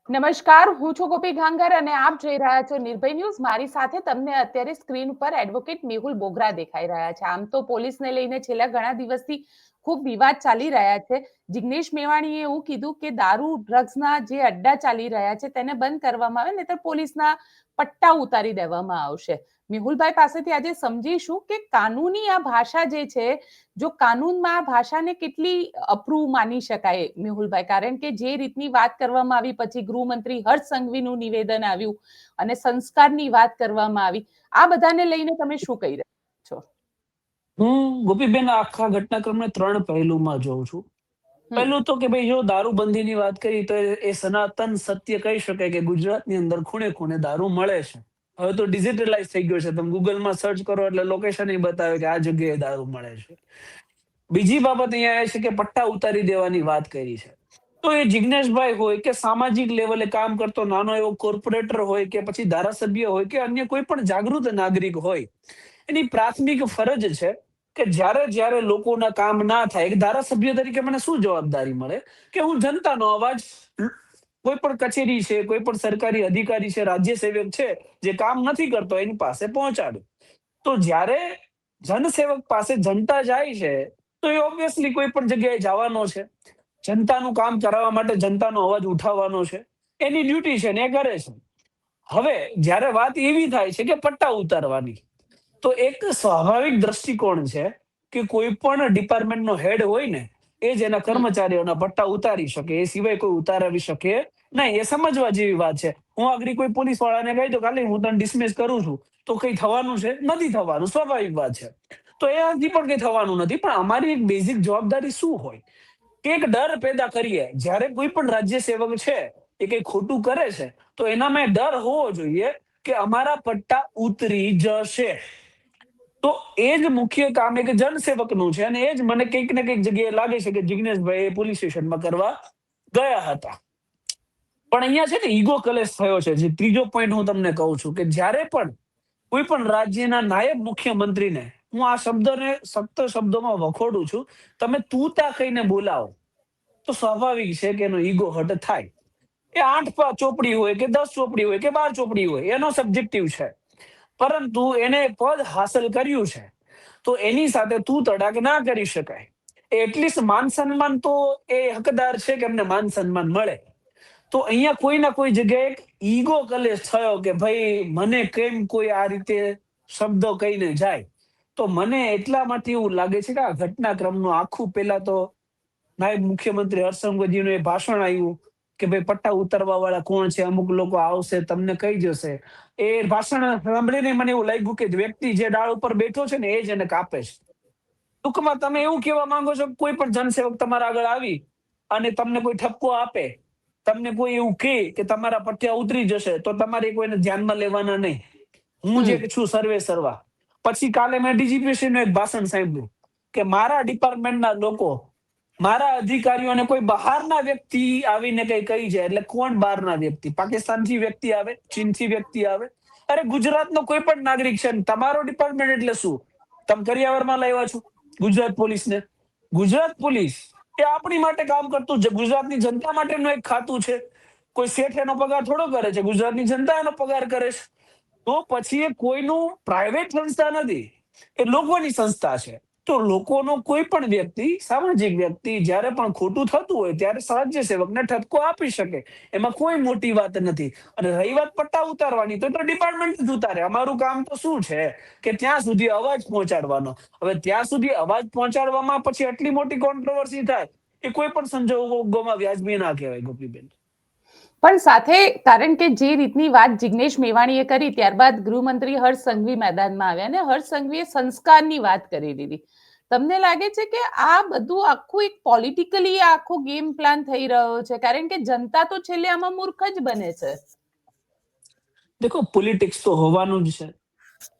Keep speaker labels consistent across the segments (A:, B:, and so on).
A: નમસ્કાર, હું છું ગોપી ઘાંગર અને આપ જોઈ રહ્યા છો નિર્ભય ન્યૂઝ. મારી સાથે તમને અત્યારે સ્ક્રીન ઉપર એડવોકેટ મેહુલ બોગરા દેખાઈ રહ્યા છે. આમ તો પોલીસને લઈને છેલ્લા ઘણા દિવસથી ખૂબ વિવાદ ચાલી રહ્યા છે. જિગ્નેશ મેવાણીએ એવું કીધું કે દારૂ ડ્રગ્સના જે અડ્ડા ચાલી રહ્યા છે તેને બંધ કરવામાં આવે, નહીતર પોલીસના પટ્ટા ઉતારી દેવામાં આવશે. મેહુલભાઈ પાસેથી આજે સમજીશું કે કાનૂની આ ભાષા જે છે, જો કાનૂનમાં આ ભાષાને કેટલી અપ્રૂવ માની શકાય મેહુલભાઈ, કારણ કે જે રીતની વાત કરવામાં આવી, પછી ગૃહમંત્રી હર્ષ સંઘવીનું નિવેદન આવ્યું અને સંસ્કારની વાત કરવામાં આવી, આ બધાને લઈને તમે શું કહી રહ્યા છો?
B: હું ગોપીબેન આખા ઘટનાક્રમને 3 પહેલુમાં જોઉં છું. પહેલું તો કે ભાઈ, જો દારૂબંધીની વાત કરી તો એ સનાતન સત્ય કહી શકાય કે ગુજરાતની અંદર ખૂણે ખૂણે દારૂ મળે છે. હવે તો ડિજિટલાઇઝ થઈ ગયો છે. તમે ગૂગલમાં સર્ચ કરો એટલે લોકેશન બતાવે કે આ જગ્યાએ દારૂ મળે છે. બીજી બાબત અહીંયા એ છે કે પટ્ટા ઉતારી દેવાની વાત કરી છે. તો એ જિગ્નેશભાઈ હોય કે સામાજિક લેવલે કામ કરતો નાનો એવો કોર્પોરેટર હોય કે પછી ધારાસભ્ય હોય કે અન્ય કોઈ પણ જાગૃત નાગરિક હોય, એની પ્રાથમિક ફરજ છે કે જ્યારે લોકોના કામ ના થાય, એક ધારાસભ્ય તરીકે મને શું જવાબદારી મળે કે હું જનતાનો અવાજ કોઈ પણ કચેરી છે, કોઈ પણ સરકારી અધિકારી છે, રાજ્ય સેવક છે જે કામ નથી કરતો એની પાસે પહોંચાડું. તો જ્યારે જનસેવક પાસે જનતા જાય છે તો એ ઓબ્વિયસલી કોઈ પણ જગ્યાએ જવાનો છે, જનતાનું કામ કરાવવા માટે જનતાનો અવાજ ઉઠાવવાનો છે, એની ડ્યુટી છે ને એ કરે છે. હવે જ્યારે વાત એવી થાય છે કે પટ્ટા ઉતારવાની, તો એક સ્વાભાવિક દ્રષ્ટિકોણ છે કે કોઈ પણ ડિપાર્ટમેન્ટનો હેડ હોય ને, એ જ એના કર્મચારીઓના પટ્ટા ઉતારી શકે, એ સિવાય કોઈ ઉતારાવી શકે નહીં. એ સમજવા જેવી વાત છે. હું આગળ કોઈ પોલીસ વાળાને કહી દઉં કાલે હું તને ડિસમિસ કરું છું, તો કઈ થવાનું છે? નથી થવાનું, સ્વાભાવિક વાત છે. તો એનાથી પણ કઈ થવાનું નથી. પણ અમારી એક બેઝિક જવાબદારી શું હોય કે એક ડર પેદા કરીએ. જ્યારે કોઈ પણ રાજ્ય સેવક છે એ કઈ ખોટું કરે છે તો એનામાં ડર હોવો જોઈએ કે અમારા પટ્ટા ઉતરી જશે. તો એ જ મુખ્ય કામ એક જનસેવકનું છે અને એ જ મને કંઈક ને કંઈક જગ્યાએ લાગે છે કે જિગ્નેશભાઈ પોલીસ સ્ટેશનમાં કરવા ગયા હતા. પણ અહીંયા છે ને ઈગો કલેશ થયો છે. જે ત્રીજો પોઈન્ટ હું તમને કહું છું કે જ્યારે પણ કોઈ પણ રાજ્યના નાયબ મુખ્યમંત્રીને, હું આ શબ્દને સખ્ત શબ્દોમાં વખોડું છું, તમે તું તા કહીને બોલાવો તો સ્વાભાવિક છે કે એનો ઈગો હર્ટ થાય. એ 8 ચોપડી હોય કે 10 ચોપડી હોય કે 12 ચોપડી હોય, એનો સબ્જેક્ટિવ છે. પરંતુ એને પદ હાંસલ કર્યું છે તો એની સાથે તું તડાક ના કરી શકાય. એટલીસ્ટ માન સન્માન તો એ હકદાર છે કે એમને માન સન્માન મળે. તો અહીંયા કોઈ ના કોઈ જગ્યાએ એક ઈગો કલેશ થયો કે ભાઈ મને કેમ કોઈ આ રીતે શબ્દો કહીને જાય. તો મને એટલા માટે એવું લાગે છે કે આ ઘટનાક્રમનું આખું, પેલા તો નાયબ મુખ્યમંત્રી હર્ષ સંઘવીજીનું એ ભાષણ આવ્યું કે ભાઈ પટ્ટા ઉતારવા વાળા કોણ છે, અમુક લોકો આવશે તમને કહી જશે. એ ભાષણ સાંભળીને મને એવું લાગ્યું કે વ્યક્તિ જે ડાળ ઉપર બેઠો છે ને એ જ એને કાપે છે. ટૂંકમાં તમે એવું કહેવા માંગો છો કે કોઈ પણ જનસેવક તમારા આગળ આવી અને તમને કોઈ ઠપકો આપે, તમને કોઈ એવું કહે કે તમારા પટ્ટા ઉતરી જશે, તો તમારે કોઈને ધ્યાનમાં લેવાના નહીં. હું જે છું સર્વે સર્વા. પછી કાલે મેં ડીજીપીસીનું એક ભાષણ સાંભળ્યું કે મારા ડિપાર્ટમેન્ટના લોકો, મારા અધિકારીઓને કોઈ બહારના વ્યક્તિ આવીને કઈ કહી જાય એટલે કોણ બહારના વ્યક્તિ? પાકિસ્તાનથી વ્યક્તિ આવે, ચીનથી વ્યક્તિ આવે? અરે ગુજરાતનો કોઈ પણ નાગરિક છે. તમારો ડિપાર્ટમેન્ટ એટલે શું? તમે કરિયાવરમાં લાવ્યા છો ગુજરાત પોલીસને? ગુજરાત પોલીસ એ આપણી માટે કામ કરતું છે, ગુજરાતની જનતા માટેનું એક ખાતું છે. કોઈ શેઠ એનો પગાર થોડો કરે છે, ગુજરાતની જનતા એનો પગાર કરે છે. તો પછી એ કોઈનું પ્રાઇવેટ સંસ્થા નથી, એ લોકોની સંસ્થા છે. તો લોકોનો કોઈ પણ વ્યક્તિ, સામાજિક વ્યક્તિ જ્યારે પણ ખોટું થતું હોય ત્યારે રાજ્ય સેવકને ઠપકો આપી શકે, એમાં કોઈ મોટી વાત નથી. અને રહી વાત પટ્ટા ઉતારવાની, તો ડિપાર્ટમેન્ટ જ ઉતારે. અમારું કામ તો શું છે કે ત્યાં સુધી અવાજ પહોંચાડવાનો. હવે ત્યાં સુધી અવાજ પહોંચાડવામાં પછી આટલી મોટી કોન્ટ્રોવર્સી થાય એ કોઈ પણ સંજોગોમાં વ્યાજબી ના કહેવાય ગોપીબેન.
A: પણ સાથે, કારણ કે જે રીતની વાત જિગ્નેશ મેવાણીએ કરી, ત્યારબાદ ગૃહમંત્રી હર્ષ સંઘવી મેદાનમાં આવ્યા અને હર્ષ સંઘવીએ સંસ્કારની વાત કરી દીધી. તમને લાગે છે કે આ બધું આખું એક પોલિટિકલી આખો ગેમ પ્લાન થઈ રહ્યો છે? કારણ કે જનતા તો છેલ્લે આમાં મૂર્ખ જ બને છે.
B: દેખો, પોલિટિક્સ તો હોવાનું જ છે,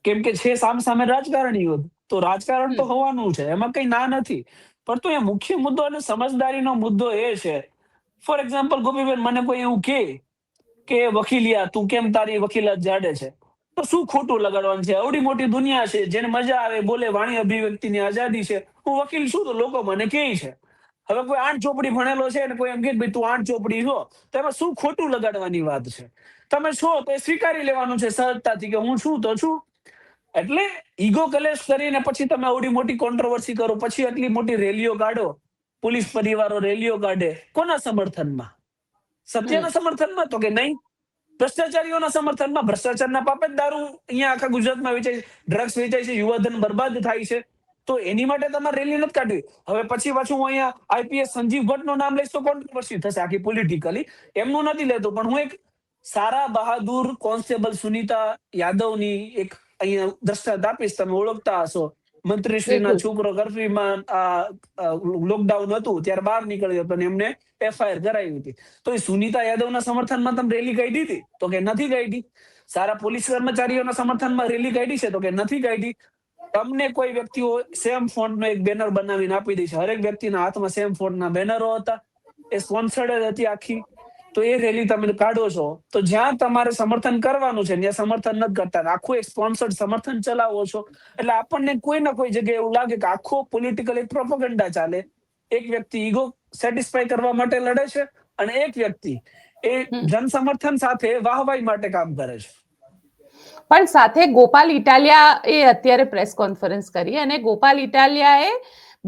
B: કેમ કે છે સામે રાજકારણીઓ, તો રાજકારણ તો હોવાનું છે, એમાં કઈ ના નથી. પણ તો એ મુખ્ય મુદ્દો અને સમજદારીનો મુદ્દો એ છે, ફોર એક્ઝામ્પલ ગોપીબેન, મને કોઈ એવું કે વકીલિયા તું કેમ તારી વકીલાત જાડે છે, તો શું ખોટું લગાડવાનું છે? આવડી મોટી દુનિયા છે, જેને મજા આવે બોલે, વાણી અભિવ્યક્તિની આઝાદી છે. હું વકીલ છું તો લોકો મને કહે છે. હવે કોઈ 8 ચોપડી ભણેલો છે અને કોઈ એમ કે ભાઈ તું 8 ચોપડી છો, તો એમાં શું ખોટું લગાડવાની વાત છે? તમે છો તો એ સ્વીકારી લેવાનું છે સહજતાથી કે હું છું તો છું. એટલે ઈગો કલેશ કરીને પછી તમે આવડી મોટી કોન્ટ્રોવર્સી કરો, પછી આટલી મોટી રેલીઓ કાઢો, પોલીસ પરિવારો રેલીઓ કાઢે, કોના સમર્થનમાં? સત્યના સમર્થનમાં? તો કે નહીં, ભ્રષ્ટાચારીઓના સમર્થનમાં. ભ્રષ્ટાચારના પાપે જ દારૂ અહીંયા આખા ગુજરાતમાં વેચાય છે, ડ્રગ્સ વેચાય છે, યુવાધન બરબાદ થાય છે. તો એની માટે તમારે રેલી નથી કાઢવી. હવે પછી પાછું હું અહીંયા આઈપીએસ સંજીવ ભટ્ટનું નામ લઈશ તો કોન્ટ્રોવર્સી થશે આખી પોલિટિકલી. એમનું નથી લેતો, પણ હું એક સારા બહાદુર કોન્સ્ટેબલ સુનીતા યાદવની એક અહીંયા દ્રષ્ટાંત આપીશ. તમે ઓળખતા હશો, મંત્રીશ્રીના
A: બિલકુલ.
B: છોકરો કર્ફ્યુમાં લોકડાઉન હતું ત્યારે બહાર નીકળ્યો હતો અને એમને એફઆઈઆર કરાવી હતી. તો એ સુનીતા યાદવના સમર્થનમાં તમે રેલી કાઢી હતી? તો કે નથી કાઢી. સારા પોલીસ કર્મચારીઓના સમર્થનમાં રેલી કાઢી છે? તો કે નથી કાઢી. તમને કોઈ વ્યક્તિઓ સેમ ફોન્ટનો એક બેનર બનાવીને આપી દે છે, હરેક વ્યક્તિના હાથમાં સેમ ફોન્ટના બેનરો હતા, એ સ્પોન્સર્ડ હતી આખી. તો એ રેલી તમે કાઢો છો, તો જ્યાં તમારે સમર્થન કરવાનું છે ત્યાં સમર્થન નથી કરતા, આખું એક સ્પોન્સર્ડ સમર્થન ચલાવો છો. એટલે આપણને કોઈ ના કોઈ જગ્યાએ એવું લાગે કે આખો પોલિટિકલ એક પ્રોપેગેન્ડા ચાલે. એક વ્યક્તિ ઈગો સેટિસ્ફાય કરવા માટે લડે છે અને એક વ્યક્તિ એ જન સમર્થન સાથે વાહવાઈ માટે કામ કરે છે.
A: પણ સાથે ગોપાલ ઇટાલિયા એ અત્યારે પ્રેસ કોન્ફરન્સ કરી અને ગોપાલ ઇટાલિયાએ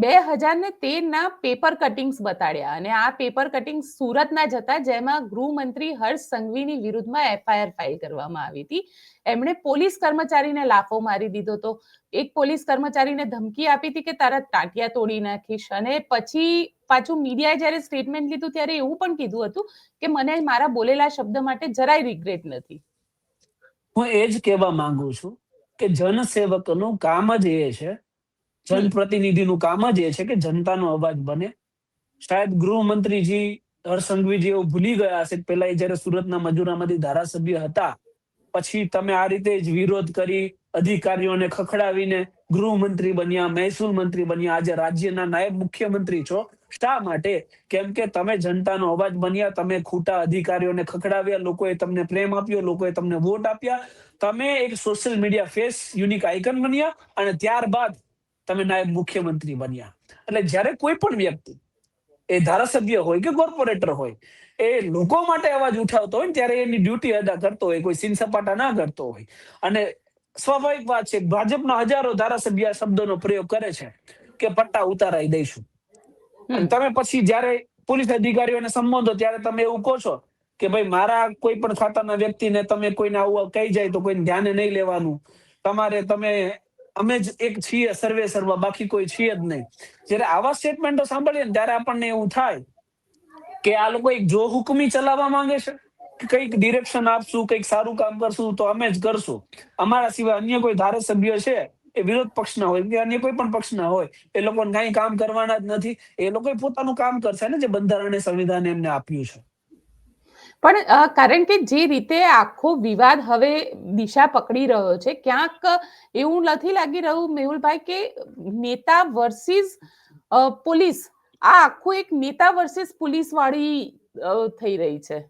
A: 2013ના પેપર કટિંગ્સ બતાડ્યા અને આ પેપર કટિંગ્સ સુરતના જ હતા, જેમાં ગૃહમંત્રી હર્ષ સંઘવીની વિરુદ્ધમાં એફઆઈઆર ફાઇલ કરવામાં આવી હતી. એમણે પોલીસ કર્મચારીને લાફો મારી દીધો હતો. એક પોલીસ કર્મચારીને ધમકી આપી હતી કે તારા ટાટિયા તોડી નાખીશ, અને પછી પાછું મીડિયાએ જ્યારે સ્ટેટમેન્ટ લીધું ત્યારે એવું પણ કીધું હતું કે મને મારા બોલેલા શબ્દ માટે જરાય રિગ્રેટ નથી.
B: હું એ જ કહેવા માંગુ છું કે જનસેવકનું કામ જ એ છે, જનપ્રતિનિધિનું કામ જ એ છે કે જનતાનો અવાજ બને. શાયદ ગૃહમંત્રીજી હર્ષ સંઘવીજી એવું ભૂલી ગયા હશે કે પેલા એ જયારે સુરતના મજૂરામાંથી ધારાસભ્ય હતા, પછી તમે આ રીતે જ વિરોધ કરી, અધિકારીઓને ખખડાવીને ગૃહમંત્રી બન્યા, મહેસૂલ મંત્રી બન્યા, આજે રાજ્યના નાયબ મુખ્યમંત્રી છો. શા માટે? કેમ કે તમે જનતાનો અવાજ બન્યા, તમે ખોટા અધિકારીઓને ખખડાવ્યા, લોકોએ તમને પ્રેમ આપ્યો, લોકોએ તમને વોટ આપ્યા, તમે એક social media face, unique icon બન્યા અને ત્યારબાદ તમે નાયબ મુખ્યમંત્રી બન્યા. એટલે જ્યારે કોઈ પણ વ્યક્તિ, એ ધારાસભ્ય હોય કે કોર્પોરેટર હોય, એ લોકો માટે અવાજ ઉઠાવતો હોય ને ત્યારે એની ડ્યુટી અદા કરતો હોય, કોઈ સીન સપાટા ના કરતો હોય. અને સ્વાભાવિક વાત છે, ભાજપના હજારો ધારાસભ્ય આ શબ્દોનો પ્રયોગ કરે છે કે પટ્ટા ઉતારાઈ દઈશું. અને તમે પછી જયારે પોલીસ અધિકારીઓને સંબોધો ત્યારે તમે એવું કહો છો કે ભાઈ મારા કોઈ પણ ખાતાના વ્યક્તિને તમે કોઈને આવું કહી જાય તો કોઈને ધ્યાને નહીં લેવાનું, અમે જ એક છીએ સર્વે સર્વા, બાકી કોઈ છીએ જ નહીં. જયારે આવા સ્ટેટમેન્ટો સાંભળીએ ને ત્યારે આપણને એવું થાય કે આ લોકો એક જો હુકમી ચલાવવા માંગે છે કે કંઈક ડિરેક્શન આપશું, કંઈક સારું કામ કરશું તો અમે જ કરશું, અમારા સિવાય અન્ય કોઈ ધારાસભ્ય છે એ વિરોધ પક્ષના હોય કે અન્ય કોઈ પણ પક્ષના હોય, એ લોકોને કઈ કામ કરવાના જ નથી. એ લોકો પોતાનું કામ કરશે ને જે બંધારણીય સંવિધાન એમને આપ્યું છે.
A: પણ કારણ કે જે રીતે આખો વિવાદ હવે દિશા પકડી રહ્યો છે, ક્યાંક એવું નથી લાગી રહ્યું મેહુલભાઈ કે નેતા વર્સિસ પોલીસ, આ આખું એક નેતા વર્સિસ પોલીસ વાળી થઈ રહી છે?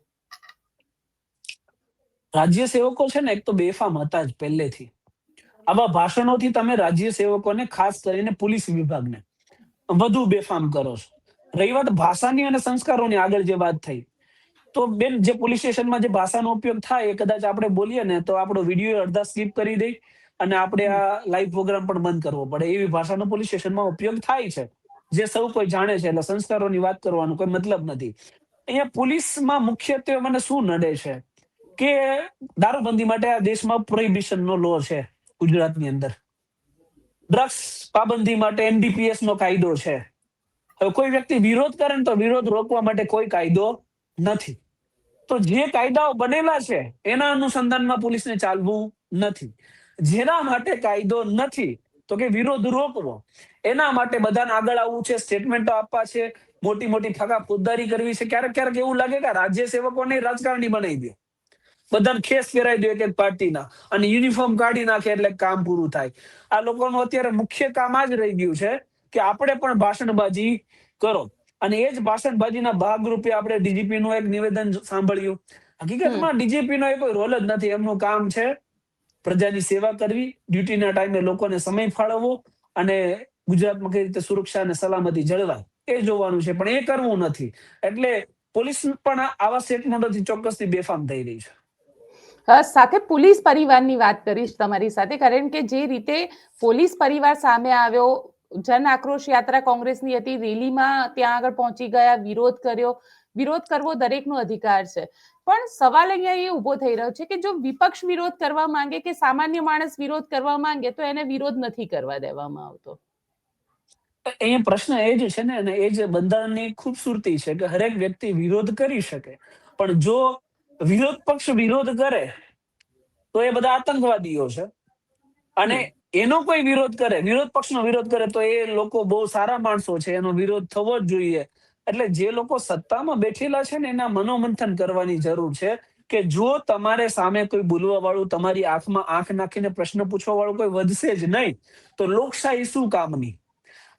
B: રાજ્ય સેવકો છે ને એક તો બેફામ હતા જ પહેલેથી. આવા ભાષણોથી તમે રાજ્ય સેવકોને, ખાસ કરીને પોલીસ વિભાગને વધુ બેફામ કરો છો. રહી વાત ભાષાની અને સંસ્કારોની, આગળ જે વાત થઈ, તો બેન જે પોલીસ સ્ટેશનમાં જે ભાષાનો ઉપયોગ થાય એ કદાચ આપણે બોલીએ ને તો આપણો વિડીયો અડધા સ્કીપ કરી દે અને આપણે આ લાઈવ પ્રોગ્રામ પણ બંધ કરવો પડે, એવી ભાષાનો પોલીસ સ્ટેશનમાં ઉપયોગ થાય છે, જે સૌ કોઈ જાણે છે. એટલે સંસ્કારોની વાત કરવાનો કોઈ મતલબ નથી. અહીંયા પોલીસમાં મુખ્યત્વે મને શું નડે છે કે દારૂબંધી માટે આ દેશમાં પ્રોહિબિશનનો લો છે ગુજરાતની અંદર, ડ્રગ્સ પાબંદી માટે એનડીપીએસ નો કાયદો છે. હવે કોઈ વ્યક્તિ વિરોધ કરે ને તો વિરોધ રોકવા માટે કોઈ કાયદો નથી. તો જે કાયદાઓ બનેલા છે એના અનુસંધાનમાં પોલીસને ચાલવું નથી. જેના માટે કાયદો નથી તો કે વિરોધ રોકવો, એના માટે બધાને આગળ આવવું છે, સ્ટેટમેન્ટો આપવા છે, મોટી મોટી ફાકા ફોજદારી કરવી છે. ક્યારેક ક્યારેક એવું લાગે કે રાજ્ય સેવકોને રાજકારણી બનાવી દે, બધાને ખેસ પહેરાવી દે એક એક પાર્ટીના અને યુનિફોર્મ કાઢી નાખે એટલે કામ પૂરું થાય. આ લોકોનું અત્યારે મુખ્ય કામ આ જ રહી ગયું છે કે આપણે પણ ભાષણબાજી કરો. અને એ જ ભાષણબાજીના ભાગરૂપે આપણે ડીજીપી નું એક નિવેદન સાંભળ્યું. હકીકતમાં ડીજીપી નો એ કોઈ રોલ જ નથી. એમનું કામ છે પ્રજાની સેવા કરવી, ડ્યુટીના ટાઈમે લોકોને સમય ફાળવવો અને ગુજરાતમાં કઈ રીતે સુરક્ષા અને સલામતી જળવાય એ જોવાનું છે, પણ એ કરવું નથી. એટલે પોલીસ પણ આવા સ્ટેટમેન્ટોથી ચોક્કસથી બેફામ થઈ રહી છે.
A: સાથે પોલીસ પરિવારની વાત કરીશ તમારી સાથે, કારણ કે જે રીતે પોલીસ પરિવાર સામે આવ્યો, જન આક્રોશ યાત્રા કોંગ્રેસની હતી, રેલીમાં ત્યાં આગળ પહોંચી ગયા, વિરોધ કર્યો. વિરોધ કરવો દરેકનો અધિકાર છે, પણ સવાલ અહીંયા એ ઉભો થઈ રહ્યો છે કે જો વિપક્ષ વિરોધ કરવા માંગે કે સામાન્ય માણસ વિરોધ કરવા માંગે તો એને વિરોધ નથી કરવા દેવામાં આવતો.
B: અહીંયા પ્રશ્ન એ જ છે ને, અને એ જ બંધારણની ખૂબસૂરતી છે કે હરેક વ્યક્તિ વિરોધ કરી શકે, પણ જો વિરોધ પક્ષ વિરોધ કરે તો એ બધા આતંકવાદીઓ છે, અને એનો કોઈ વિરોધ કરે, વિરોધ પક્ષનો વિરોધ કરે તો એ લોકો બહુ સારા માણસો છે, એનો વિરોધ થવો જ જોઈએ. એટલે જે લોકો સત્તામાં બેઠેલા છે ને એના મનોમંથન કરવાની જરૂર છે કે જો તમારે સામે કોઈ બોલવા વાળું, તમારી આંખમાં આંખ નાખીને પ્રશ્ન પૂછવા વાળું કોઈ વધશે જ નહીં તો લોકશાહી શું કામની.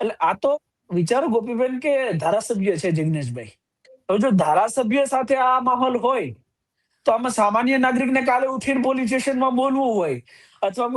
B: એટલે આ તો વિચારો ગોપીબેન કે ધારાસભ્ય છે જિગ્નેશભાઈ, હવે જો ધારાસભ્ય સાથે આ માહોલ હોય તો આમાં સામાન્ય નાગરિકને કાલે ઉઠીને પોલીસ સ્ટેશનમાં બોલવું હોય, અથવા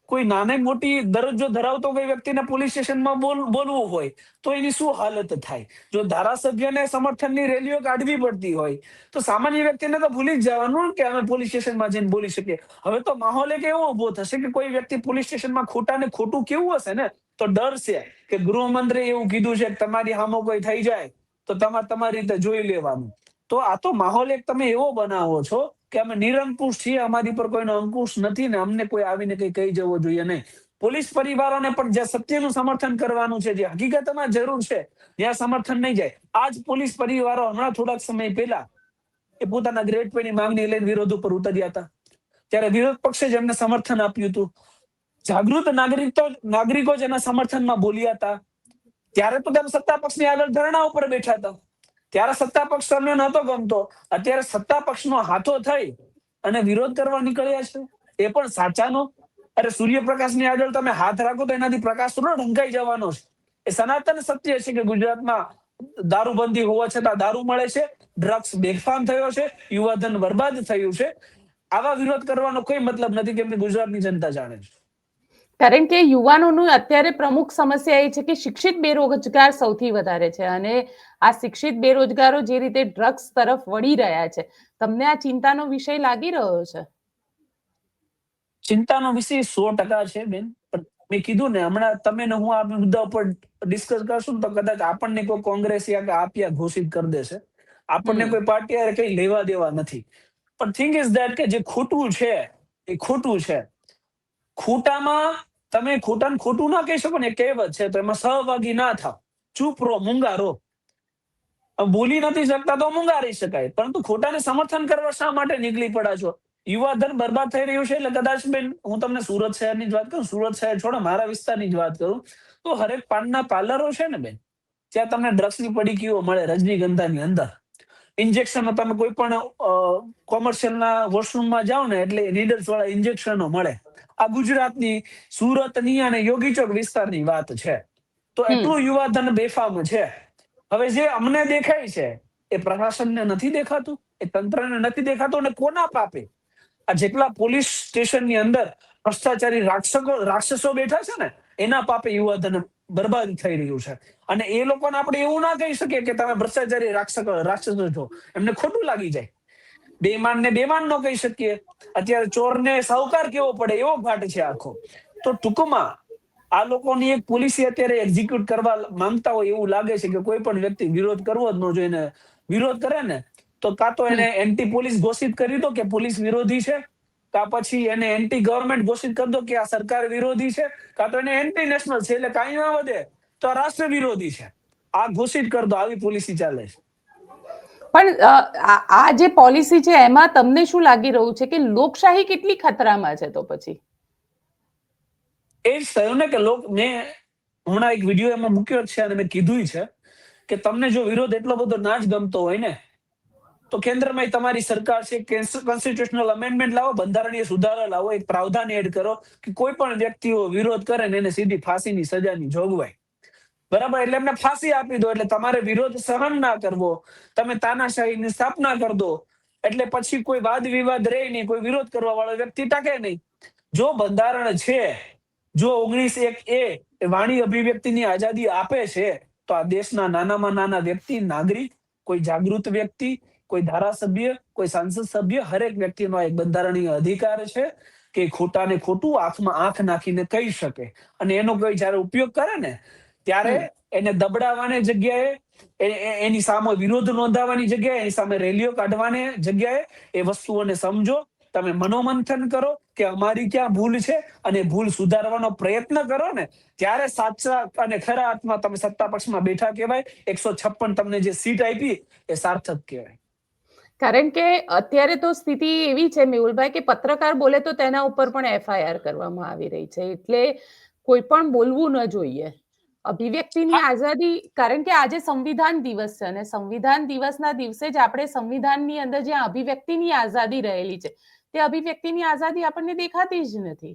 B: કોઈ નાની મોટી દરજ્જો ધરાવતો કોઈ વ્યક્તિને પોલીસ સ્ટેશનમાં બોલવું હોય તો એની શું હાલત થાય. જો ધારાસભ્યને સમર્થનની રેલીઓ કાઢવી પડતી હોય તો સામાન્ય વ્યક્તિને તો ભૂલી જ જવાનું કે અમે પોલીસ સ્ટેશનમાં જઈને બોલી શકીએ. હવે તો માહોલ એક એવો ઉભો થશે કે કોઈ વ્યક્તિ પોલીસ સ્ટેશનમાં ખોટાને ખોટું કેવું હશે ને તો ડર છે કે ગૃહમંત્રી એવું કીધું છે કે તમારી સામે કોઈ થઈ જાય તો તમારી રીતે જોઈ લેવાનું. તો આ તો માહોલ એક તમે એવો બનાવો છો કે અમે નિરંકુશ છીએ, અમારી પર કોઈનો અંકુશ નથી ને અમને કોઈ આવીને કઈ કહી જવો જોઈએ નહીં. પોલીસ પરિવારોને પણ જે સત્યનું સમર્થન કરવાનું છે, જે હકીકતમાં જરૂર છે ત્યાં સમર્થન નહીં જાય. આ જ પોલીસ પરિવારો હમણાં થોડાક સમય પહેલા એ પોતાના ગ્રેડ પે ની માંગણી લઈને વિરોધ ઉપર ઉતર્યા હતા, ત્યારે વિરોધ પક્ષે જ એમને સમર્થન આપ્યું હતું. જાગૃત નાગરિકો જેના સમર્થનમાં બોલ્યા હતા ત્યારે તો તેમ સત્તા પક્ષની આગળ ધરણા ઉપર બેઠા હતા. ત્યારે સત્તા પક્ષ તમને નહોતો ગમતો, અત્યારે સત્તા પક્ષનો હાથો થઈ અને વિરોધ કરવા નીકળ્યા છે, એ પણ સાચાનો. અરે સૂર્યપ્રકાશની આગળ તમે હાથ રાખો તો એનાથી પ્રકાશ થોડો ઢંકાઈ જવાનો છે. એ સનાતન સત્ય છે કે ગુજરાતમાં દારૂબંધી હોવા છતાં દારૂ મળે છે, ડ્રગ્સ બેફામ થયો છે, યુવાધન બરબાદ થયું છે. આવા વિરોધ કરવાનો કોઈ મતલબ નથી, કેમ કે ગુજરાતની જનતા જાણે છે.
A: કારણ કે યુવાનોનું અત્યારે પ્રમુખ સમસ્યા એ છે કે શિક્ષિત બેરોજગાર સૌથી વધારે છે, અને આ શિક્ષિત બેરોજગારો જે રીતે ડ્રગ્સ તરફ વળી રહ્યા છે, તમને આ ચિંતાનો વિષય લાગી રહ્યો છે?
B: ચિંતાનો વિષય 100% છે બેન, પણ મેં કીધું ને હમણાં તમે ને હું આ મુદ્દા ઉપર ડિસ્કસ કરશું તો કદાચ આપણને કોઈ કોંગ્રેસી આપ્યા ઘોષિત કરી દેશે. આપણને કોઈ પાર્ટી હારે કઈ લેવા દેવા નથી. પણ થિંગ ઇઝ ધેટ કે જે ખોટું છે એ ખોટું છે. ખોટામાં તમે ખોટાને ખોટું ના કહી શકો ને, કહેવત છે, તો એમાં સહભાગી ના થાવ, ચૂપ રહો, મૂંગા રહો. બોલી નથી શકતા તો મૂંગા રહી શકાય, પરંતુ ખોટાને સમર્થન કરવા શા માટે નીકળી પડ્યા છો? યુવાધન બરબાદ થઈ રહ્યું છે. એટલે કદાચ બેન હું તમને સુરત શહેરની જ વાત કરું, સુરત શહેર છોડો મારા વિસ્તારની જ વાત કરું તો હરેક પાનના પાર્લરો છે ને બેન, ત્યાં તમને ડ્રગ્સની પડીકીઓ મળે રજનીગંધાની અંદર. ઇન્જેક્શનો તમે કોઈ પણ કોમર્શિયલના વોશરૂમમાં જાઓ ને એટલે નીડલ્સ વાળા ઇન્જેક્શનો મળે. આ ગુજરાતની, સુરતની અને યોગીચોક વિસ્તારની વાત છે. તો એટલું યુવાધન બેફામ છે. હવે જે અમને દેખાય છે એ પ્રશાસનને નથી દેખાતું, એ તંત્રને નથી દેખાતું, અને કોના પાપે આ જેટલા પોલીસ સ્ટેશનની અંદર ભ્રષ્ટાચારી રાક્ષસો બેઠા છે ને એના પાપે યુવાધન બરબાદ થઈ રહ્યું છે. અને એ લોકોને આપણે એવું ના કહી શકીએ કે તમે ભ્રષ્ટાચારી રાક્ષસો છો, એમને ખોટું લાગી જાય. બેમાનને બેમાન ન કહી શકીએ. અત્યારે ચોરને સાહુકાર કેવો પડે એવો ઘાટ છે આખો. તો ટૂંકમાં આ લોકોની એક પોલિસી અત્યારે એક્ઝિક્યુટ કરવા માંગતા હોય એવું લાગે છે કે કોઈ પણ વ્યક્તિ વિરોધ કરવો જ ન જોઈએ. વિરોધ કરે ને તો કાં તો એને એન્ટી પોલીસ ઘોષિત કરી દો કે પોલીસ વિરોધી છે, કાં પછી એને એન્ટી ગવર્મેન્ટ ઘોષિત કરી દો કે આ સરકાર વિરોધી છે, કાં તો એને એન્ટી નેશનલ છે એટલે કાંઈ ના વધે તો આ રાષ્ટ્ર વિરોધી છે, આ ઘોષિત કરી દો. આવી પોલિસી ચાલે છે.
A: પણ આ જે પોલિસી છે એમાં તમને શું લાગી રહ્યું છે કે લોકશાહી કેટલી ખતરામાં છે? તો પછી
B: એ જ થયું ને કે મેં હમણાં એક વિડીયો એમાં મૂક્યો છે અને મેં કીધું છે કે તમને જો વિરોધ એટલો બધો ના જ ગમતો હોય ને તો કેન્દ્રમાં તમારી સરકાર છે, કોન્સ્ટિટ્યુશનલ અમેન્ડમેન્ટ લાવો, બંધારણીય સુધારા લાવો, એક પ્રાવધાન એડ કરો કે કોઈ પણ વ્યક્તિઓ વિરોધ કરે ને એને સીધી ફાંસીની સજાની જોગવાઈ. બરાબર, એટલે એમને ફાંસી આપી દો, એટલે તમારે વિરોધ સહન ના કરવો, તમે તાનાશાહીની સ્થાપના કરી દો, એટલે પછી કોઈ વાદ વિવાદ રહે નહીં, કોઈ વિરોધ કરવા વાળો વ્યક્તિ ટકે નહીં. જો બંધારણ છે, જો 19(1) વાણી અભિવ્યક્તિની આઝાદી આપે છે, તો આ દેશના નાનામાં નાના વ્યક્તિ, નાગરિક, કોઈ જાગૃત વ્યક્તિ, કોઈ ધારાસભ્ય, કોઈ સંસદ સભ્ય, હરેક વ્યક્તિનો એક બંધારણીય અધિકાર છે કે ખોટાને ખોટું આંખમાં આંખ નાખીને કહી શકે. અને એનો કોઈ જયારે ઉપયોગ કરે ને ત્યારે એને દબડાવવાની જગ્યાએ, એની સામે વિરોધ નોંધાવવાની જગ્યાએ, એની સામે રેલીઓ કાઢવાની જગ્યાએ એ વસ્તુઓને સમજો, તમે મનોમંથન કરો કે અમારી ક્યાં ભૂલ છે અને ભૂલ સુધારવાનો પ્રયત્ન કરો ને, ત્યારે સાચા અને ખરા અર્થમાં તમે સત્તા પક્ષમાં બેઠા કહેવાય. 156 તમને જે સીટ આપી એ સાર્થક કહેવાય.
A: કારણ કે અત્યારે તો સ્થિતિ એવી છે મેહુલભાઈ કે પત્રકાર બોલે તો તેના ઉપર પણ એફઆઈઆર કરવામાં આવી રહી છે. એટલે કોઈ પણ બોલવું ન જોઈએ. અભિવ્યક્તિની આઝાદી, કારણ કે આજે સંવિધાન દિવસ છે અને સંવિધાન દિવસના દિવસે જ આપણે સંવિધાનની અંદર જ્યાં અભિવ્યક્તિની આઝાદી રહેલી છે તે અભિવ્યક્તિની આઝાદી આપણને દેખાતી જ નથી.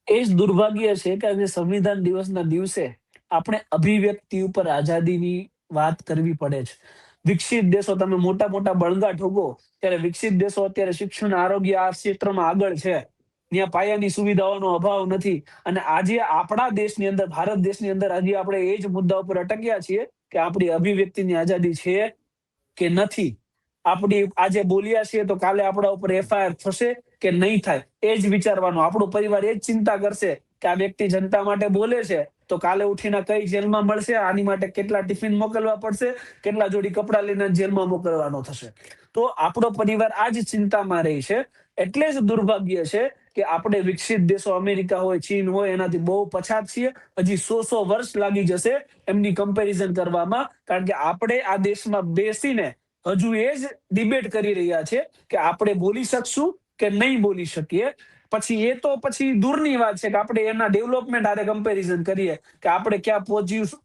B: એ જ દુર્ભાગ્ય છે કે આજે સંવિધાન દિવસના દિવસે આપણે અભિવ્યક્તિ ઉપર આઝાદીની વાત કરવી પડે છે. વિકસિત દેશો, તમે મોટા મોટા બળગા ઠોકો ત્યારે વિકસિત દેશો અત્યારે શિક્ષણ, આરોગ્ય આ ક્ષેત્રમાં આગળ છે. ત્યાં પાયાની સુવિધાઓનો અભાવ નથી. અને આજે આપણા દેશની અંદર, ભારત દેશની અંદર આજે આપણે એ જ મુદ્દા ઉપર અટક્યા છીએ કે આપણી અભિવ્યક્તિની આઝાદી છે કે નથી. આપણી આજે બોલ્યા છીએ તો કાલે આપણા ઉપર એફઆઈઆર થશે કે નહીં થાય, એ જ વિચારવાનું. આપણો પરિવાર એ જ ચિંતા કરશે કે આ વ્યક્તિ જનતા માટે બોલે છે તો કાલે ઉઠીને કઈ જેલમાં મળશે, આની માટે કેટલા ટિફિન મોકલવા પડશે, કેટલા જોડી કપડા લઈને જેલમાં મોકલવાનો થશે. તો આપણો પરિવાર આ જ ચિંતામાં રહી છે. એટલે જ દુર્ભાગ્ય છે કે આપણે વિકસિત દેશો, અમેરિકા હોય, ચીન હોય, એનાથી બહુ પછાત છીએ. હજી 100 વર્ષ લાગી જશે એમની કમ્પેરિઝન કરવામાં, કારણ કે આપણે આ દેશમાં બેસીને હજુ એ જ ડિબેટ કરી રહ્યા છે કે આપણે બોલી શકશું કે નહીં બોલી શકીએ. પછી એ તો પછી દૂરની વાત છે કે આપણે એના ડેવલપમેન્ટ હારે કમ્પેરિઝન કરીએ કે આપણે ક્યાં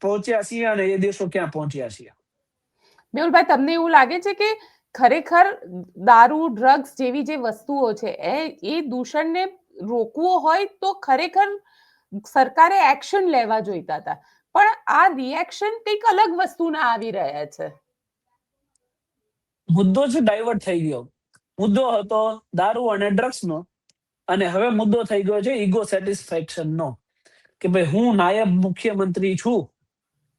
B: પહોંચ્યા છીએ અને એ દેશો ક્યાં પહોંચ્યા છીએ.
A: મેહુલભાઈ, તમને એવું લાગે છે કે ખરેખર દારૂ, ડ્રગ્સ જેવી જે વસ્તુઓ છે એ દૂષણને રોકવો હોય તો ખરેખર સરકારે એક્શન લેવા જોઈતા હતા, પણ આ રિએક્શન કંઈક અલગ વસ્તુના આવી રહ્યા છે.
B: મુદ્દો જ ડાયવર્ટ થઈ ગયો. મુદ્દો હતો દારૂ અને ડ્રગ્સનો, અને હવે મુદ્દો થઈ ગયો છે ઈગો સેટિસ્ફેક્શનનો કે ભાઈ હું નાયબ મુખ્યમંત્રી છું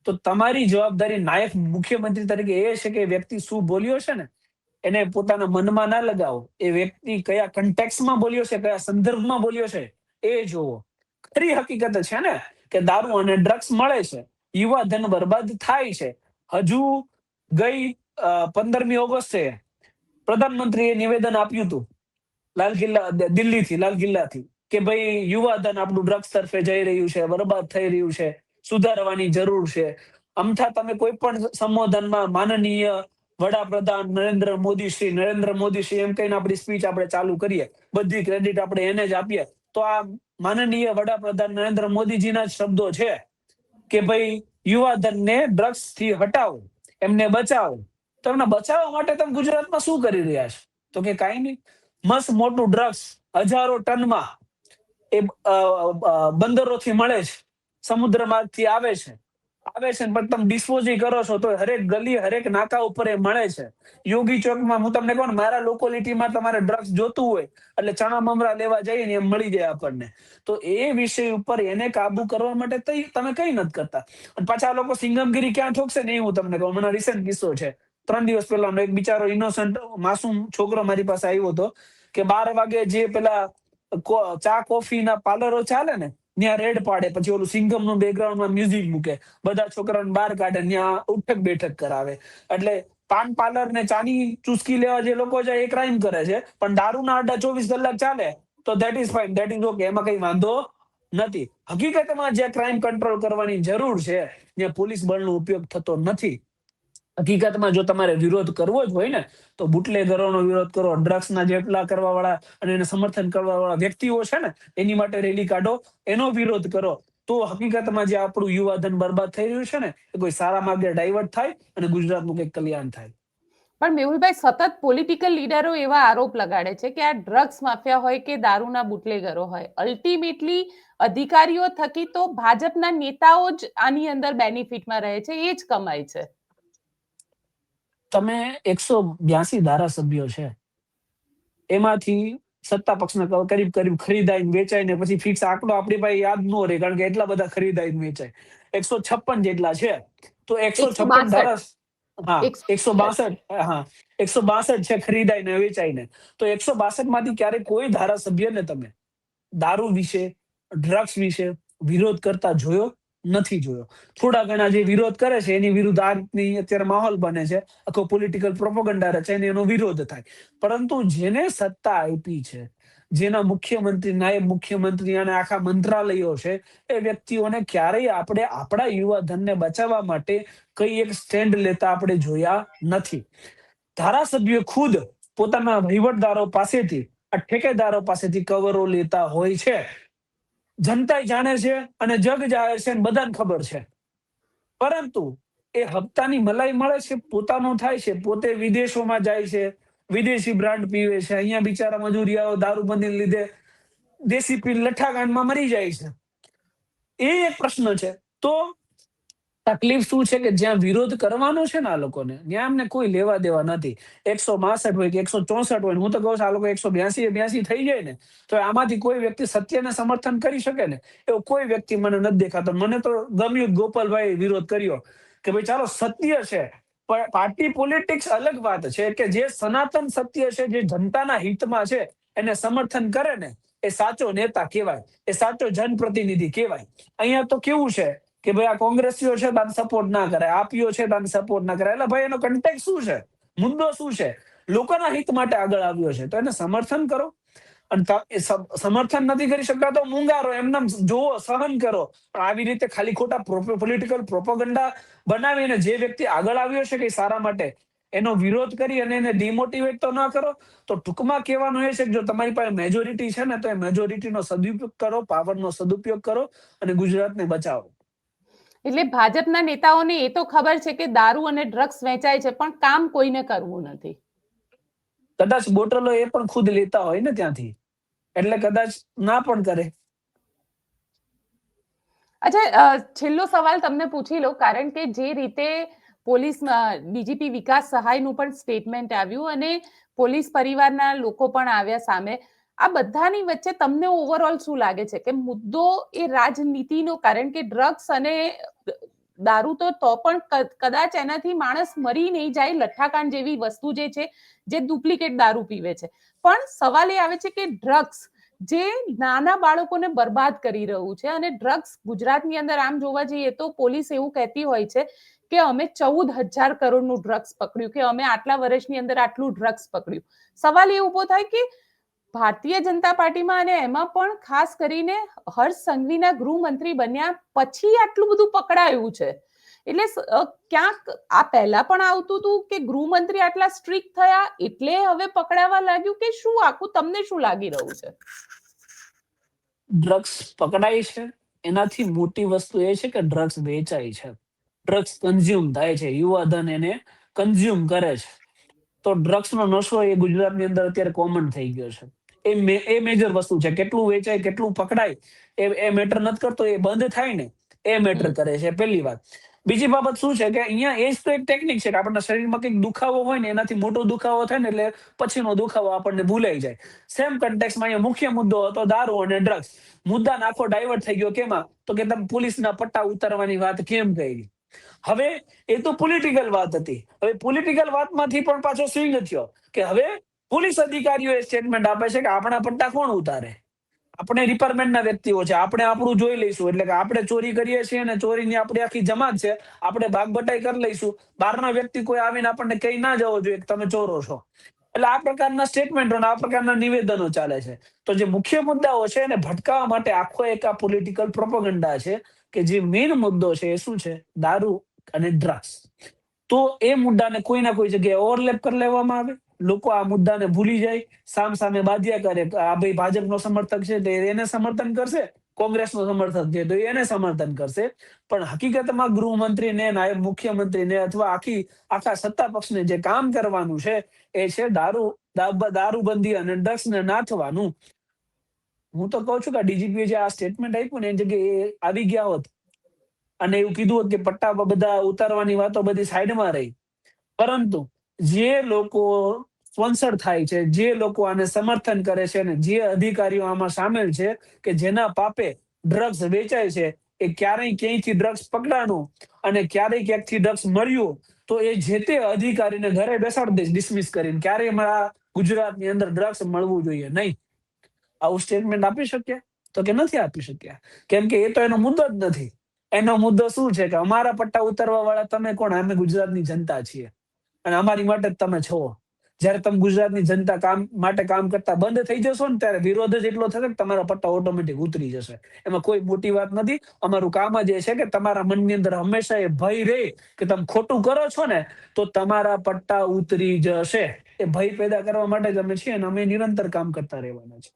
B: તો તમારી જવાબદારી નાયબ મુખ્યમંત્રી તરીકે એ છે કે વ્યક્તિ શું બોલ્યો છે ને એને પોતાના મનમાં ના લગાવો. એ વ્યક્તિ કયા કન્ટેક્સમાં બોલ્યો છે, કયા સંદર્ભમાં બોલ્યો છે એ જોવો. ખરી હકીકત છે ને કે દારૂ અને ડ્રગ્સ મળે છે, યુવા ધન બરબાદ થાય છે. હજુ ગઈ 15મી ઓગસ્ટે પ્રધાનમંત્રીએ નિવેદન આપ્યું હતું દિલ્હીથી, લાલ કિલ્લાથી, કે ભાઈ યુવા ધન આપણું ડ્રગ્સ તરફે જઈ રહ્યું છે, બરબાદ થઈ રહ્યું છે, સુધારવાની જરૂર છે. અમથા તમે કોઈ પણ સંબોધનમાં માનનીય વડાપ્રધાન નરેન્દ્ર મોદી એમ કહીને આપણી સ્પીચ આપણે ચાલુ કરીએ, બધી ક્રેડિટ આપણે એને જ આપીએ, તો આ માનનીય વડાપ્રધાન નરેન્દ્ર મોદીજીના જ શબ્દો છે કે ભાઈ યુવાધનને ડ્રગ્સ થી હટાવો, એમને બચાવો. તો એમને બચાવવા માટે તમે ગુજરાતમાં શું કરી રહ્યા છો? તો કે કાંઈ નહીં, મસ્ત મોટું ડ્રગ્સ હજારો ટનમાં એ બંદરોથી મળે છે, સમુદ્ર માર્ગથી આવે છે પણ તમે ડિસ્પોઝ કરો છો તો હરેક ગલી, હરેક નાકા ઉપર એ મળે છે. યોગી ચોકમાં હું તમને કહું, મારા લોકોલિટીમાં તમારે ડ્રગ્સ જોતું હોય એટલે ચણા મમરા લેવા જઈએ ને એમ મળી જાય આપણને. તો એ વિષય ઉપર એને કાબુ કરવા માટે તમે કઈ નથી કરતા. અને પાછા લોકો સિંગમગીરી ક્યાં ઠોકશે ને એ હું તમને કહું. હમણાં રિસેન્ટ કિસ્સો છે, 3 દિવસ પહેલાનો, એક બિચારો ઇનોસન્ટ માસૂમ છોકરો મારી પાસે આવ્યો હતો કે 12 વાગે જે પેલા ચા કોફી ના પાર્લરો ચાલે ને ત્યાં રેડ પાડે, પછી ઓલું સિંગમ નું બેકગ્રાઉન્ડમાં મ્યુઝિક મૂકે, બધા છોકરાઓને બહાર કાઢે, ત્યાં ઉઠક બેઠક કરાવે. એટલે પાન પાર્લર ને ચાની ચુસ્કી લેવા જે લોકો જાય એ ક્રાઇમ કરે છે, પણ દારૂના અડ્ડા 24 કલાક ચાલે તો that is fine, that is okay, એમાં કઈ વાંધો નથી. હકીકતમાં જે ક્રાઇમ કંટ્રોલ કરવાની જરૂર છે ત્યાં પોલીસ બળનો ઉપયોગ થતો નથી. હકીકતમાં જો તમારે વિરોધ કરવો જ હોય ને તો બુટલેગરોનો વિરોધ કરો, ડ્રગ્સના જેટલા કરવા વાળા અને એને સમર્થન કરવા વાળા વ્યક્તિઓ છે ને એની માટે રેલી કાઢો, એનો વિરોધ કરો. તો હકીકતમાં જે આપણું યુવાધન બરબાદ થઈ રહ્યું છે ને એ કોઈ સારા માર્ગે ડાયવર્ટ થાય અને ગુજરાતનું કંઈક કલ્યાણ થાય.
A: પણ મેહુલભાઈ, સતત પોલિટિકલ લીડરો એવા આરોપ લગાડે છે કે આ ડ્રગ્સ માફિયા હોય કે દારૂના બુટલેગરો હોય, અલ્ટિમેટલી અધિકારીઓ થકી તો ભાજપના નેતાઓ જ આની અંદર બેનિફિટમાં રહે છે, એ જ કમાય છે.
B: તમે 182 ધારાસભ્યો છે, એમાંથી સત્તા પક્ષના કરીબ કરીબ ખરીદાઈને વેચાય ને પછી ફિક્સ આંકડો આપણી પાસે યાદ ન રહે, કારણ કે એટલા બધા ખરીદાઈને વેચાય. 156 જેટલા છે, તો 156
A: 162
B: ધારા, હા
A: 162
B: 162, હા 162 છે ખરીદાઈને વેચાઈને. તો 162 માંથી ક્યારે કોઈ ધારાસભ્યને તમે દારૂ વિશે, ડ્રગ્સ વિશે વિરોધ કરતા જોયો નથી જોયો. થોડા ઘણા જે વિરોધ કરે છે એની વિરુદ્ધ આ રીતની અત્યારે માહોલ બને છે, આખો પોલિટિકલ પ્રોપોગન્ડા રચાય ને એનો વિરોધ થાય. પરંતુ જેને સત્તા આપી છે, જેના મુખ્યમંત્રી, નાયબ મુખ્યમંત્રી અને આખા મંત્રાલયો છે, એ વ્યક્તિઓને ક્યારેય આપણે આપણા યુવા ધનને બચાવવા માટે કઈ એક સ્ટેન્ડ લેતા આપણે જોયા નથી. ધારાસભ્યો ખુદ પોતાના વહીવટદારો પાસેથી, આ ઠેકેદારો પાસેથી કવરો લેતા હોય છે. જનતા જાણે છે અને જગ જાહેર છે અને બધાને ખબર છે. પરંતુ એ હપ્તાની મલાઈ મળે છે, પોતાનું થાય છે, પોતે વિદેશોમાં જાય છે, વિદેશી બ્રાન્ડ પીવે છે, અહીંયા બિચારા મજૂરિયાઓ દારૂબંધીને લીધે દેશી પી લઠ્ઠાકાંડમાં મરી જાય છે. એ એક પ્રશ્ન છે. તો તકલીફ શું છે કે જ્યાં વિરોધ કરવાનો છે ને આ લોકોને, ત્યાં એમને કોઈ લેવા દેવા નથી. 162 હોય કે 164 હોય, હું તો કહું છું આ લોકો 182 થઈ જાય ને, તો આમાંથી કોઈ વ્યક્તિ સત્યને સમર્થન કરી શકે ને, એવો કોઈ વ્યક્તિ મને નથી દેખાતો. મને તો ગમ્યું ગોપાલભાઈ વિરોધ કર્યો કે ભાઈ ચાલો સત્ય છે, પણ પાર્ટી પોલિટિક્સ અલગ વાત છે, કે જે સનાતન સત્ય છે, જે જનતાના હિતમાં છે, એને સમર્થન કરે ને એ સાચો નેતા કહેવાય, એ સાચો જનપ્રતિનિધિ કહેવાય. અહીંયા તો કેવું છે કે ભાઈ આ કોંગ્રેસીઓ છે તાને સપોર્ટ ના કરે, આપીઓ છે તાને સપોર્ટ ના કરે. એટલે ભાઈ એનો કન્ટેક્ટ શું છે, મુદ્દો શું છે? લોકોના હિત માટે આગળ આવ્યો છે તો એને સમર્થન કરો. અને સમર્થન નથી કરી શકતા તો મૂંગારો, એમને જોવો, સહન કરો. પણ આવી રીતે ખાલી ખોટા પોલિટિકલ પ્રોપોગન્ડા બનાવીને જે વ્યક્તિ આગળ આવ્યો છે કે સારા માટે, એનો વિરોધ કરી અને એને ડિમોટિવેટ તો ના કરો. તો ટૂંકમાં કહેવાનું એ છે કે જો તમારી પાસે મેજોરિટી છે ને, તો એ મેજોરિટીનો સદુપયોગ કરો, પાવરનો સદુપયોગ કરો અને ગુજરાતને બચાવો.
A: એટલે ભાજપના નેતાઓને એ તો ખબર છે કે દારૂ અને ડ્રગ્સ વેચાય છે, પણ કામ કોઈને કરવું નથી.
B: કદાચ બોટલો એ પણ ખુદ લેતા હોય ને ત્યાંથી, એટલે કદાચ ના પણ કરે.
A: અચ્છા, છેલ્લો સવાલ તમને પૂછી લો, કારણ કે જે રીતે પોલીસ ડીજીપી વિકાસ સહાયનું પણ સ્ટેટમેન્ટ આવ્યું અને પોલીસ પરિવારના લોકો પણ આવ્યા સામે, આ બધાની વચ્ચે તમને ઓવરઓલ શું લાગે છે કે મુદ્દો એ રાજનીતિનો, કારણ કે ડ્રગ્સ અને દારૂ તો પણ કદાચ એનાથી માણસ મરી નહીં જાય, લઠ્ઠાકાંડ જેવી વસ્તુ જે છે, જે ડુપ્લિકેટ દારૂ પીવે છે, પણ સવાલ એ આવે છે કે ડ્રગ્સ જે નાના બાળકોને બરબાદ કરી રહ્યું છે, અને ડ્રગ્સ ગુજરાતની અંદર આમ જોવા જઈએ તો પોલીસ એવું કહેતી હોય છે કે અમે 14,000 કરોડનું ડ્રગ્સ પકડ્યું, કે અમે આટલા વર્ષની અંદર આટલું ડ્રગ્સ પકડ્યું. સવાલ એ ઉભો થાય કે ભારતીય જનતા પાર્ટીમાં અને એમાં પણ ખાસ કરીને હર્ષ સંઘવીના ગૃહમંત્રી બન્યા પછી આટલું બધું પકડાયું છે. એટલે ક્યાંક આ પહેલા પણ આવતું હતું કે ગૃહમંત્રી આટલા સ્ટ્રિક્ટ થયા એટલે હવે પકડાવા લાગ્યું, કે શું આખું તમને શું લાગી રહ્યું છે?
B: ડ્રગ્સ પકડાય છે, એનાથી મોટી વસ્તુ એ છે કે ડ્રગ્સ વેચાય છે, ડ્રગ્સ કન્ઝ્યુમ થાય છે, યુવાધન એને કન્ઝ્યુમ કરે છે. તો ડ્રગ્સનો નશો એ ગુજરાતની અંદર અત્યારે કોમન થઈ ગયો છે. એ મેજર વસ્તુ છે. કેટલું વેચાય, કેટલું પકડાય એ મેટર નથી કરતો, એ બંધ થાય ને એ મેટર કરે છે, પહેલી વાત. બીજી બાબત શું છે કે અહીંયા એ જ તો એક ટેકનિક છે કે આપણના શરીરમાં કંઈક દુખાવો હોય ને, એનાથી મોટો દુખાવો થાય ને એટલે પછીનો દુખાવો આપણને ભૂલાઈ જાય. સેમ કન્ટેક્સમાં અહીંયા મુખ્ય મુદ્દો હતો દારૂ અને ડ્રગ્સ. મુદ્દા આખો ડાયવર્ટ થઈ ગયો. કેમાં? તો કે તમે પોલીસના પટ્ટા ઉતારવાની વાત કેમ કરી? હવે એ તો પોલિટિકલ વાત હતી. હવે પોલિટિકલ વાતમાંથી પણ પાછો સ્વિંગ થયો કે હવે પોલીસ અધિકારીઓ સ્ટેટમેન્ટ આપે છે કે આપણા પટ્ટા કોણ ઉતારે? આપણે ડિપાર્ટમેન્ટના વ્યક્તિઓ છે, આપણે આપણું જોઈ લઈશું. એટલે કે આપણે ચોરી કરીએ છીએ અને ચોરીની આપણી આખી જમાત છે, આપણે ભાગબટાઈ કરી લઈશું. બહારના વ્યક્તિ કોઈ આવીને આપણને કહી ના જવો જોઈએ કે તમે ચોરો છો. એટલે આ પ્રકારના સ્ટેટમેન્ટો અને આ પ્રકારના નિવેદનો ચાલે છે. તો જે મુખ્ય મુદ્દાઓ છે એને ભટકાવવા માટે આખો એક આ પોલિટિકલ પ્રોપોગન્ડા છે, કે જે મેઇન મુદ્દો છે એ શું છે? દારૂ અને ડ્રગ્સ. તો એ મુદ્દાને કોઈ ના કોઈ જગ્યાએ ઓવરલેપ કરી લેવામાં આવે, લોકો આ મુદ્દાને ભૂલી જાય, સામે બાદિયા કરે. આ ભાઈ ભાજપનો સમર્થક છે તો એને સમર્થન કરશે, કોંગ્રેસનો સમર્થક છે તો એને સમર્થન કરશે. પણ હકીકતમાં ગૃહમંત્રીને, નાયબ મુખ્યમંત્રીને અથવા આખા સત્તા પક્ષને જે કામ કરવાનું છે એ છે દારૂબંધી અને ડ્રગ્સને નાથવાનું. હું તો કહું છું કે ડીજીપીએ જે આ સ્ટેટમેન્ટ આપ્યું ને એ જગ્યાએ આવી ગયા હોત અને એવું કીધું હોત કે પટ્ટા બધા ઉતારવાની વાતો બધી સાઈડમાં રહી, પરંતુ જે લોકો સ્પોન્સર થાય છે, જે લોકો આને સમર્થન કરે છે અને જે અધિકારીઓ આમાં સામેલ છે કે જેના પાપે ડ્રગ્સ વેચાય છે, એ ક્યારેય ક્યાંયથી ડ્રગ્સ પકડાણું અને ક્યારેય ક્યાંકથી ડ્રગ્સ મળ્યું તો એ જે તે અધિકારીને ઘરે બેસાડી દે ડિસમિસ કરીને. ક્યારેય મારા ગુજરાતની અંદર ડ્રગ્સ મળવું જોઈએ નહીં. આવું સ્ટેટમેન્ટ આપી શક્યા? તો કે નથી આપી શક્યા. કેમ કે એ તો એનો મુદ્દો જ નથી. એનો મુદ્દો શું છે કે અમારા પટ્ટા ઉતારવા વાળા તમે કોણ? અમે ગુજરાતની જનતા છીએ અને અમારી માટે જ તમે છો. જ્યારે તમે ગુજરાતની જનતા માટે કામ કરતા બંધ થઈ જશો ને, ત્યારે વિરોધ જ એટલો થશે કે તમારા પટ્ટા ઓટોમેટિક ઉતરી જશે. એમાં કોઈ મોટી વાત નથી. અમારું કામ જ એ છે કે તમારા મનની અંદર હંમેશા એ ભય રહે કે તમે ખોટું કરો છો ને તો તમારા પટ્ટા ઉતરી જશે. એ ભય પેદા કરવા માટે જ અમે છીએ અને અમે નિરંતર કામ કરતા રહેવાના છે.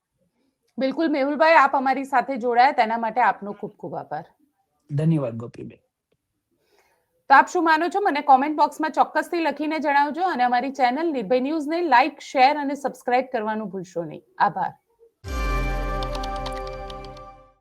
A: બિલકુલ મેહુલભાઈ, આપ અમારી સાથે જોડાયા તેના માટે આપનો ખૂબ ખૂબ આભાર.
B: ધન્યવાદ ગોપીબેન.
A: તો આપ શું માનો છો મને કોમેન્ટ બોક્સમાં ચોક્કસથી લખીને જણાવજો અને અમારી ચેનલ નિર્ભય ન્યૂઝને લાઇક, શેર અને સબસ્ક્રાઇબ કરવાનું ભૂલશો નહીં. આભાર.